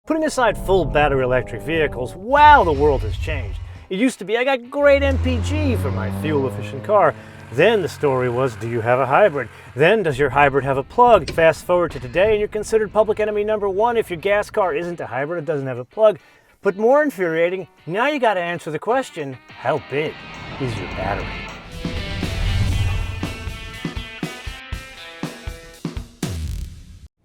Putting aside full battery electric vehicles, wow, the world has changed. It used to be, I got great MPG for my fuel efficient car. Then the story was, do you have a hybrid? Then does your hybrid have a plug? Fast forward to today and you're considered public enemy number one if your gas car isn't a hybrid, it doesn't have a plug. But more infuriating, now you gotta answer the question, how big is your battery?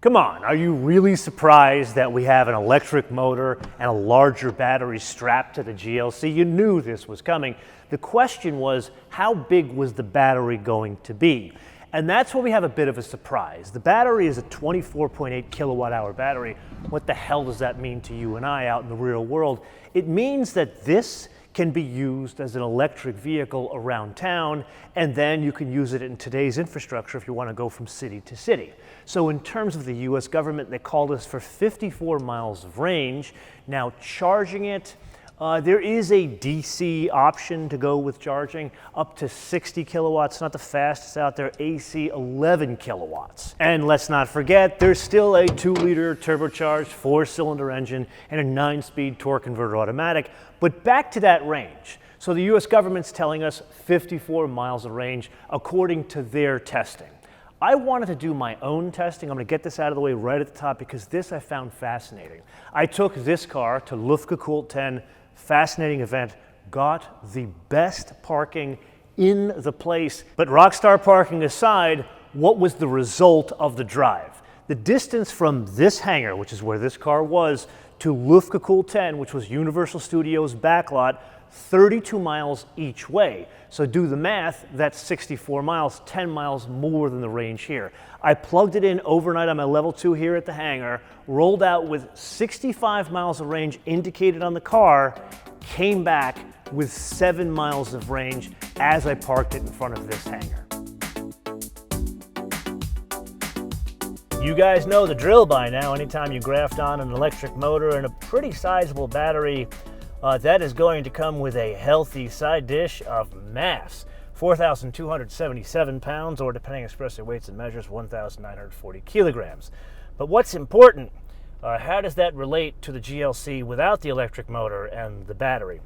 Come on, are you really surprised that we have an electric motor and a larger battery strapped to the GLC? You knew this was coming. The question was, how big was the battery going to be? And that's where we have a bit of a surprise. The battery is a 24.8 kilowatt hour battery. What the hell does that mean to you and I out in the real world? It means that this can be used as an electric vehicle around town, and then you can use it in today's infrastructure if you want to go from city to city. So in terms of the US government, they called us for 54 miles of range. Now charging it, there is a DC option to go with charging up to 60 kilowatts, not the fastest out there, AC 11 kilowatts. And let's not forget, there's still a 2-liter turbocharged 4-cylinder engine and a 9-speed torque converter automatic. But back to that range. So the US government's telling us 54 miles of range according to their testing. I wanted to do my own testing. I'm going to get this out of the way right at the top because this I found fascinating. I took this car to Luftgekühlt 10, fascinating event, got the best parking in the place. But rockstar parking aside, what was the result of the drive? The distance from this hangar, which is where this car was, to Luftgekühlt 10, which was Universal Studios backlot, 32 miles each way. So do the math, that's 64 miles, 10 miles more than the range here. I plugged it in overnight on my level 2 here at the hangar, rolled out with 65 miles of range indicated on the car, came back with 7 miles of range as I parked it in front of this hangar. You guys know the drill by now. Anytime you graft on an electric motor and a pretty sizable battery, that is going to come with a healthy side dish of mass. 4,277 pounds, or depending on expressive weights and measures, 1,940 kilograms. But what's important, how does that relate to the GLC without the electric motor and the battery?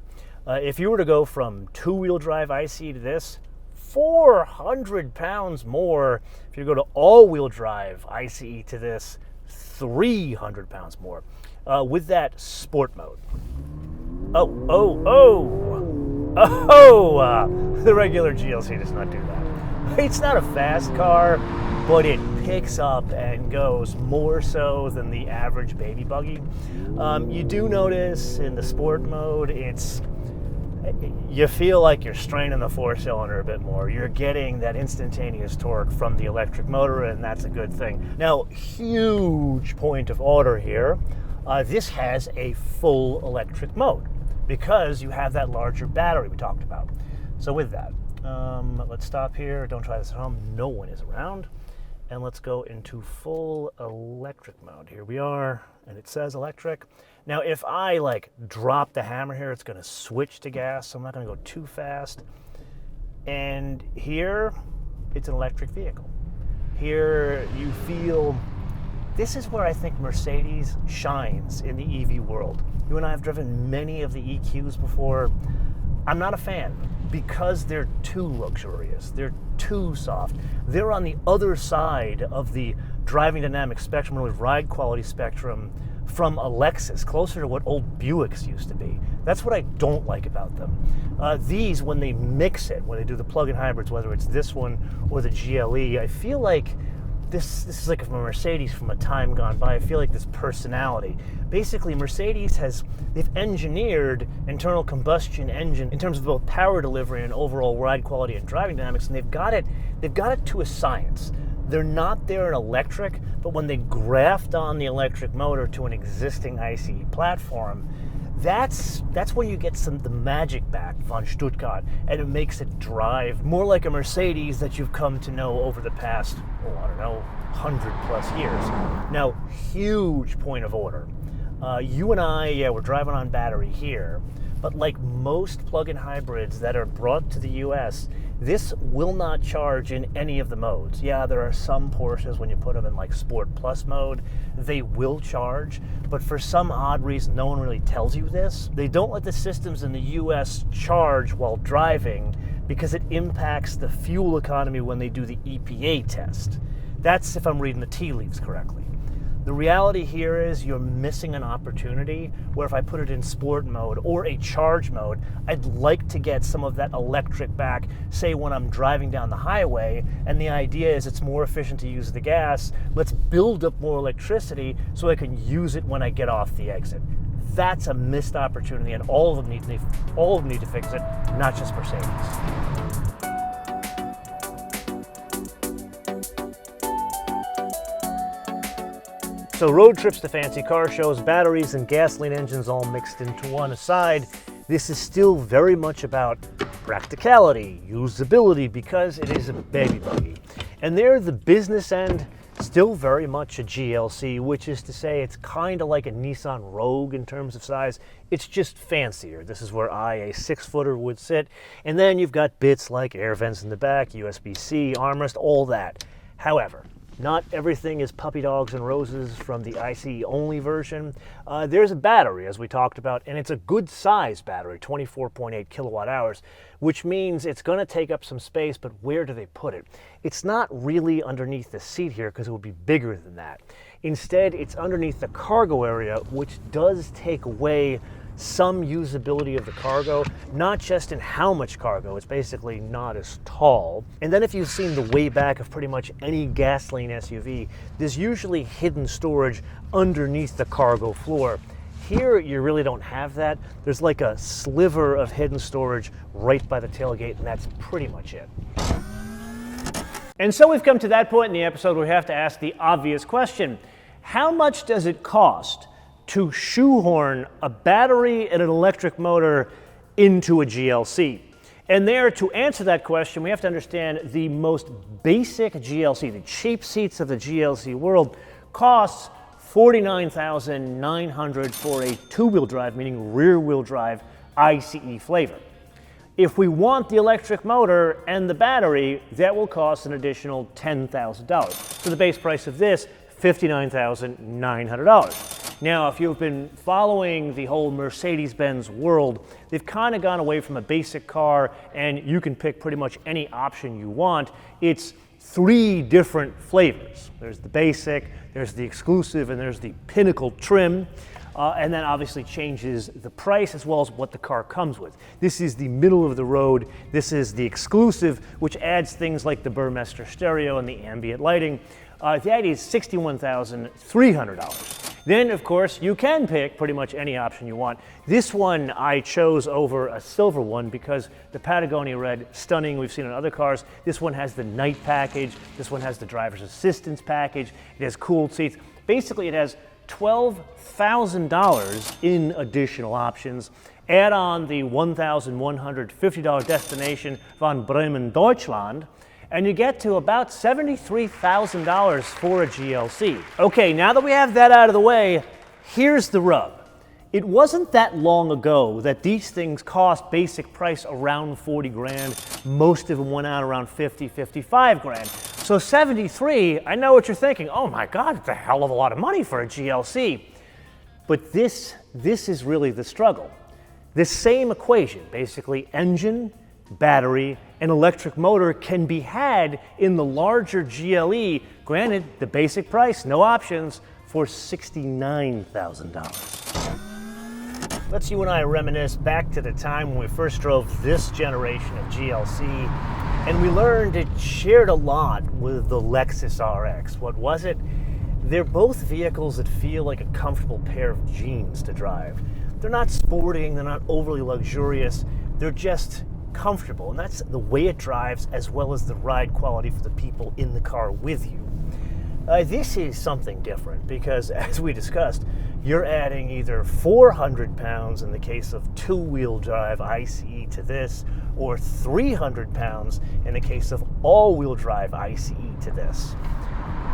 If you were to go from 2-wheel drive ICE to this, 400 pounds more. If you go to all-wheel drive ICE to this, 300 pounds more. With that sport mode. The regular GLC does not do that. It's not a fast car, but it picks up and goes more so than the average baby buggy. You do notice in the sport mode, you feel like you're straining the 4-cylinder a bit more. You're getting that instantaneous torque from the electric motor, and that's a good thing. Now, huge point of order here. This has a full electric mode because you have that larger battery we talked about. So with that, let's stop here. Don't try this at home. No one is around. And let's go into full electric mode. Here we are, and it says electric. Now, if I drop the hammer here, it's gonna switch to gas, so I'm not gonna go too fast. And here, it's an electric vehicle. Here, you feel, this is where I think Mercedes shines in the EV world. You and I have driven many of the EQs before. I'm not a fan because they're too luxurious. They're too soft. They're on the other side of the driving dynamic spectrum, or the ride quality spectrum from a Lexus, closer to what old Buicks used to be. That's what I don't like about them. These, when they mix it, when they do the plug-in hybrids, whether it's this one or the GLE, I feel like this is like a Mercedes from a time gone by. I feel like this personality. Basically, Mercedes they've engineered internal combustion engine in terms of both power delivery and overall ride quality and driving dynamics, and they've got it to a science. They're not there in electric, but when they graft on the electric motor to an existing ICE platform, that's when you get the magic back von Stuttgart, and it makes it drive more like a Mercedes that you've come to know over the past, 100+ years. Now, huge point of order. You and I, we're driving on battery here, but like most plug-in hybrids that are brought to the US, This will not charge in any of the modes. Yeah, there are some Porsches when you put them in like Sport Plus mode, they will charge, but for some odd reason, no one really tells you this. They don't let the systems in the US charge while driving because it impacts the fuel economy when they do the EPA test. That's if I'm reading the tea leaves correctly. The reality here is you're missing an opportunity where if I put it in sport mode or a charge mode, I'd like to get some of that electric back, say when I'm driving down the highway, and the idea is it's more efficient to use the gas. Let's build up more electricity so I can use it when I get off the exit. That's a missed opportunity, and all of them need to fix it, not just Mercedes. So road trips to fancy car shows, batteries and gasoline engines all mixed into one aside, this is still very much about practicality, usability, because it is a baby buggy. And there, the business end, still very much a GLC, which is to say it's kind of like a Nissan Rogue in terms of size. It's just fancier. This is where a 6-footer would sit. And then you've got bits like air vents in the back, USB-C, armrest, all that. However, not everything is puppy dogs and roses from the ICE only version. There's a battery, as we talked about, and it's a good size battery, 24.8 kilowatt hours, which means it's going to take up some space, but where do they put it? It's not really underneath the seat here because it would be bigger than that. Instead, it's underneath the cargo area, which does take away some usability of the cargo, not just in how much cargo, it's basically not as tall. And then if you've seen the way back of pretty much any gasoline SUV, there's usually hidden storage underneath the cargo floor. Here, you really don't have that. There's like a sliver of hidden storage right by the tailgate, and that's pretty much it. And so we've come to that point in the episode where we have to ask the obvious question. How much does it cost to shoehorn a battery and an electric motor into a GLC? And there, to answer that question, we have to understand the most basic GLC, the cheap seats of the GLC world, costs $49,900 for a two-wheel drive, meaning rear-wheel drive ICE flavor. If we want the electric motor and the battery, that will cost an additional $10,000. So the base price of this, $59,900. Now, if you've been following the whole Mercedes Benz world, they've kind of gone away from a basic car and you can pick pretty much any option you want. It's 3 different flavors. There's the basic, there's the exclusive, and there's the pinnacle trim. And then obviously changes the price as well as what the car comes with. This is the middle of the road. This is the exclusive, which adds things like the Burmester stereo and the ambient lighting. That is $61,300. Then, of course, you can pick pretty much any option you want. This one I chose over a silver one because the Patagonia Red, stunning, we've seen on other cars. This one has the night package. This one has the driver's assistance package. It has cooled seats. Basically, it has $12,000 in additional options. Add on the $1,150 destination von Bremen, Deutschland, and you get to about $73,000 for a GLC. Okay, now that we have that out of the way, here's the rub. It wasn't that long ago that these things cost basic price around 40 grand. Most of them went out around 50, 55 grand. So 73, I know what you're thinking. Oh my God, it's a hell of a lot of money for a GLC. But this is really the struggle. This same equation, basically engine, battery, and electric motor can be had in the larger GLE, granted the basic price, no options, for $69,000. Let's you and I reminisce back to the time when we first drove this generation of GLC, and we learned it shared a lot with the Lexus RX. What was it? They're both vehicles that feel like a comfortable pair of jeans to drive. They're not sporting, they're not overly luxurious, they're just comfortable, and that's the way it drives as well as the ride quality for the people in the car with you. This is something different because, as we discussed, you're adding either 400 pounds in the case of two-wheel drive ICE to this, or 300 pounds in the case of all-wheel drive ICE to this.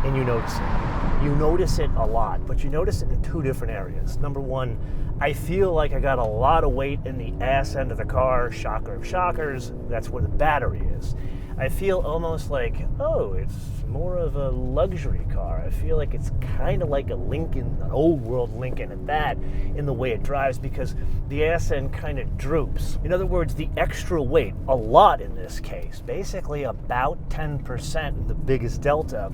and you notice it. You notice it a lot, but you notice it in two different areas. Number one, I feel like I got a lot of weight in the ass end of the car, shocker of shockers, that's where the battery is. I feel almost like, oh, it's more of a luxury car. I feel like it's kind of like a Lincoln, an old world Lincoln at that, in the way it drives, because the ass end kind of droops. In other words, the extra weight, a lot in this case, basically about 10%, the biggest delta,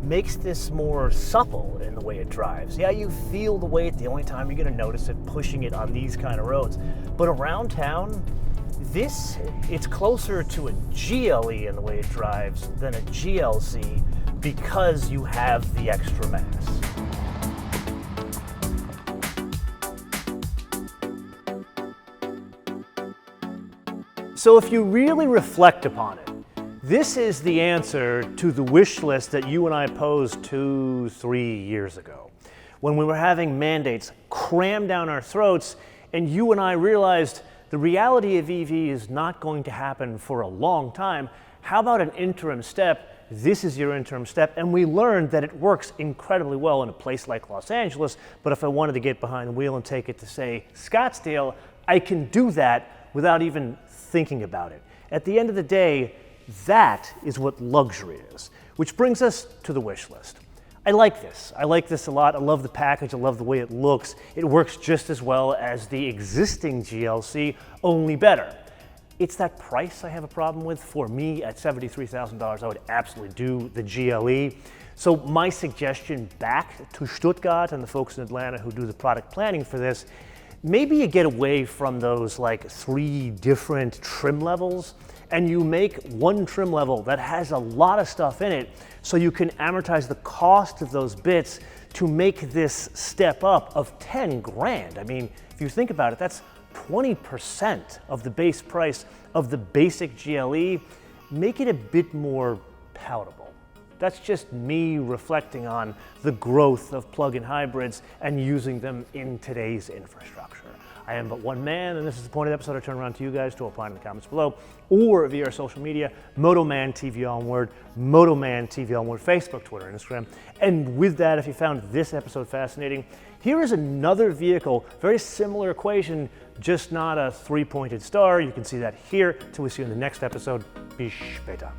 makes this more supple in the way it drives. Yeah, you feel the weight. The only time you're going to notice it pushing it on these kind of roads. But around town, it's closer to a GLE in the way it drives than a GLC because you have the extra mass. So if you really reflect upon it, this is the answer to the wish list that you and I posed 2-3 years ago, when we were having mandates crammed down our throats, and you and I realized the reality of EV is not going to happen for a long time. How about an interim step? This is your interim step, and we learned that it works incredibly well in a place like Los Angeles, but if I wanted to get behind the wheel and take it to, say, Scottsdale, I can do that without even thinking about it. At the end of the day, that is what luxury is, which brings us to the wish list. I like this. I like this a lot. I love the package. I love the way it looks. It works just as well as the existing GLC, only better. It's that price I have a problem with. For me, at $73,000, I would absolutely do the GLE. So my suggestion back to Stuttgart and the folks in Atlanta who do the product planning for this, maybe you get away from those like 3 different trim levels, and you make one trim level that has a lot of stuff in it, so you can amortize the cost of those bits to make this step up of 10 grand. I mean, if you think about it, that's 20% of the base price of the basic GLE. Make it a bit more palatable. That's just me reflecting on the growth of plug-in hybrids and using them in today's infrastructure. I am but one man, and this is the point of the episode. I turn around to you guys to apply in the comments below, or via our social media, MotoMan TV on Word, MotoMan TV on Word, Facebook, Twitter, and Instagram. And with that, if you found this episode fascinating, here is another vehicle, very similar equation, just not a 3-pointed star. You can see that here. Till we see you in the next episode. Bis später.